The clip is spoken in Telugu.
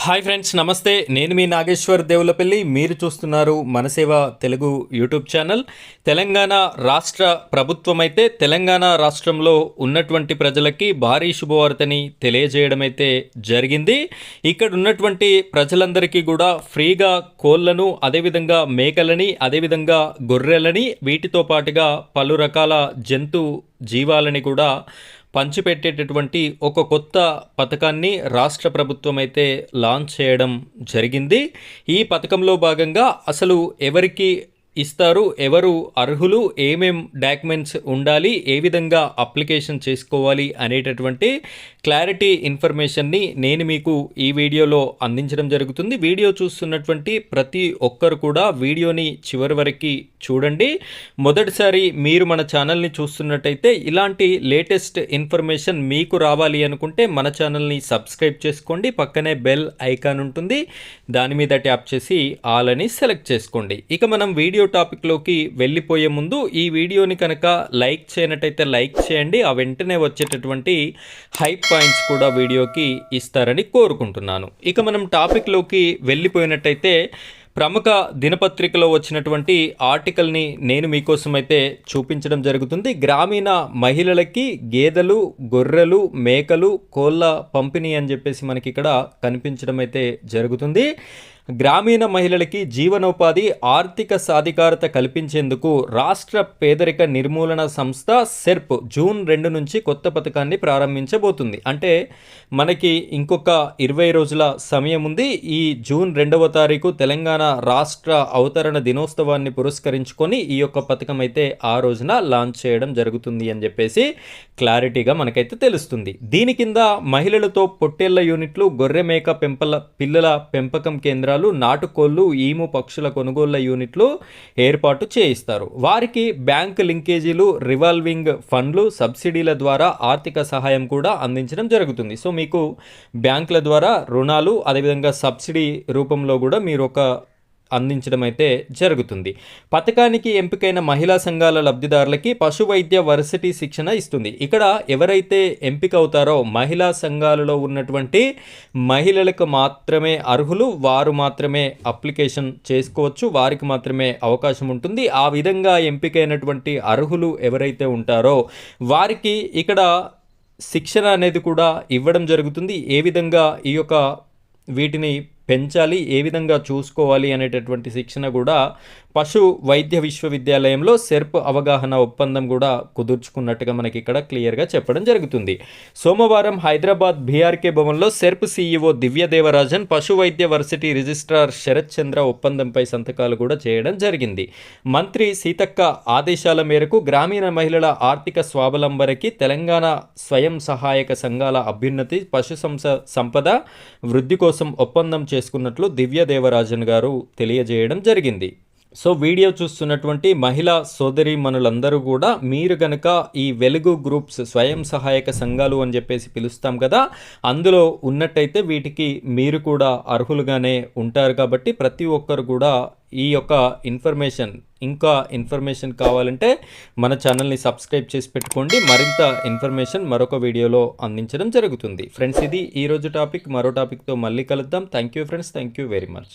హాయ్ ఫ్రెండ్స్, నమస్తే. నేను మీ నాగేశ్వర్ దేవులపల్లి. మీరు చూస్తున్నారు మనసేవ తెలుగు యూట్యూబ్ ఛానల్. తెలంగాణ రాష్ట్ర ప్రభుత్వం అయితే తెలంగాణ రాష్ట్రంలో ఉన్నటువంటి ప్రజలకి భారీ శుభవార్తని తెలియజేయడం అయితే జరిగింది. ఇక్కడ ఉన్నటువంటి ప్రజలందరికీ కూడా ఫ్రీగా కోళ్లను, అదేవిధంగా మేకలని, అదేవిధంగా గొర్రెలని, వీటితో పాటుగా పలు రకాల జంతు జీవాలని కూడా పంచిపెట్టేటటువంటి ఒక కొత్త పథకాన్ని రాష్ట్ర ప్రభుత్వం అయితే లాంచ్ చేయడం జరిగింది. ఈ పథకంలో భాగంగా అసలు ఎవరికి ఇస్తారు, ఎవరు అర్హులు, ఏమేం డాక్యుమెంట్స్ ఉండాలి, ఏ విధంగా అప్లికేషన్ చేసుకోవాలి అనేటటువంటి క్లారిటీ ఇన్ఫర్మేషన్ని నేను మీకు ఈ వీడియోలో అందించడం జరుగుతుంది. వీడియో చూస్తున్నటువంటి ప్రతి ఒక్కరు కూడా వీడియోని చివరి వరకు చూడండి. మొదటిసారి మీరు మన ఛానల్ని చూస్తున్నట్టయితే ఇలాంటి లేటెస్ట్ ఇన్ఫర్మేషన్ మీకు రావాలి అనుకుంటే మన ఛానల్ని సబ్స్క్రైబ్ చేసుకోండి. పక్కనే బెల్ ఐకాన్ ఉంటుంది, దాని మీద ట్యాప్ చేసి ఆల్ అని సెలెక్ట్ చేసుకోండి. ఇక మనం వీడియో టాపిక్లోకి వెళ్ళిపోయే ముందు ఈ వీడియోని కనుక లైక్ చేయనట్టయితే లైక్ చేయండి. ఆ వెంటనే వచ్చేటటువంటి హైప్ పాయింట్స్ కూడా వీడియోకి ఇస్తారని కోరుకుంటున్నాను. ఇక మనం టాపిక్లోకి వెళ్ళిపోయినట్టయితే ప్రముఖ దినపత్రికలో వచ్చినటువంటి ఆర్టికల్ని నేను మీకోసం అయితే చూపించడం జరుగుతుంది. గ్రామీణ మహిళలకి గేదెలు, గొర్రెలు, మేకలు, కోళ్ళ పంపిణీ అని చెప్పేసి మనకి ఇక్కడ కనిపించడం అయితే జరుగుతుంది. గ్రామీణ మహిళలకి జీవనోపాధి, ఆర్థిక సాధికారత కల్పించేందుకు రాష్ట్ర పేదరిక నిర్మూలన సంస్థ సెర్ప్ జూన్ 2 నుంచి కొత్త పథకాన్ని ప్రారంభించబోతుంది. అంటే మనకి ఇంకొక 20 రోజుల సమయం ఉంది. ఈ జూన్ 2వ తారీఖు తెలంగాణ రాష్ట్ర అవతరణ దినోత్సవాన్ని పురస్కరించుకొని ఈ యొక్క పథకం అయితే ఆ రోజున లాంచ్ చేయడం జరుగుతుంది అని చెప్పేసి క్లారిటీగా మనకైతే తెలుస్తుంది. దీని కింద మహిళలతో పొట్టేళ్ల యూనిట్లు, గొర్రె మేక పిల్లల పెంపకం కేంద్రాలు, నాటుకోళ్లు, ఈము పక్షుల కొనుగోళ్ల యూనిట్లు ఏర్పాటు చేయిస్తారు. వారికి బ్యాంక్ లింకేజీలు, రివాల్వింగ్ ఫండ్లు, సబ్సిడీల ద్వారా ఆర్థిక సహాయం కూడా అందించడం జరుగుతుంది. సో మీకు బ్యాంకుల ద్వారా రుణాలు, అదేవిధంగా సబ్సిడీ రూపంలో కూడా మీరు ఒక అందించడం అయితే జరుగుతుంది. పథకానికి ఎంపికైన మహిళా సంఘాల లబ్ధిదారులకి పశు వైద్య వర్సిటీ శిక్షణ ఇస్తుంది. ఇక్కడ ఎవరైతే ఎంపిక అవుతారో మహిళా సంఘాలలో ఉన్నటువంటి మహిళలకు మాత్రమే అర్హులు, వారు మాత్రమే అప్లికేషన్ చేసుకోవచ్చు, వారికి మాత్రమే అవకాశం ఉంటుంది. ఆ విధంగా ఎంపికైనటువంటి అర్హులు ఎవరైతే ఉంటారో వారికి ఇక్కడ శిక్షణ అనేది కూడా ఇవ్వడం జరుగుతుంది. ఏ విధంగా ఈ యొక్క వీటిని పెంచాలి, ఏ విధంగా చూసుకోవాలి అనేటటువంటి శిక్షణ కూడా పశు వైద్య విశ్వవిద్యాలయంలో సెర్ప్ అవగాహన ఒప్పందం కూడా కుదుర్చుకున్నట్టుగా మనకి ఇక్కడ క్లియర్గా చెప్పడం జరుగుతుంది. సోమవారం హైదరాబాద్ బీఆర్కే భవన్లో సెర్ప్ సీఈఓ దివ్యదేవరాజన్, పశు వైద్య వర్సిటీ రిజిస్ట్రార్ శరత్ చంద్ర ఒప్పందంపై సంతకాలు కూడా చేయడం జరిగింది. మంత్రి సీతక్క ఆదేశాల మేరకు గ్రామీణ మహిళల ఆర్థిక స్వావలంబనకి తెలంగాణ స్వయం సహాయక సంఘాల అభ్యున్నతి, పశు సంపద వృద్ధి కోసం ఒప్పందం చేసుకున్నట్లు దివ్యదేవరాజన్ గారు తెలియజేయడం జరిగింది. సో వీడియో చూస్తున్నటువంటి మహిళా సోదరీమణులందరూ కూడా మీరు గనక ఈ వెలుగు గ్రూప్స్, స్వయం సహాయక సంఘాలు అని చెప్పేసి పిలుస్తాం కదా, అందులో ఉన్నట్టయితే వీటికి మీరు కూడా అర్హులుగానే ఉంటారు. కాబట్టి ప్రతి ఒక్కరు కూడా ఈ యొక్క ఇంకా ఇన్ఫర్మేషన్ కావాలంటే మన ఛానల్ని సబ్స్క్రైబ్ చేసి పెట్టుకోండి. మరింత ఇన్ఫర్మేషన్ మరొక వీడియోలో అందించడం జరుగుతుంది. ఫ్రెండ్స్, ఇది ఈరోజు టాపిక్. మరో టాపిక్తో మళ్ళీ కలుద్దాం. Thank you friends, thank you very much.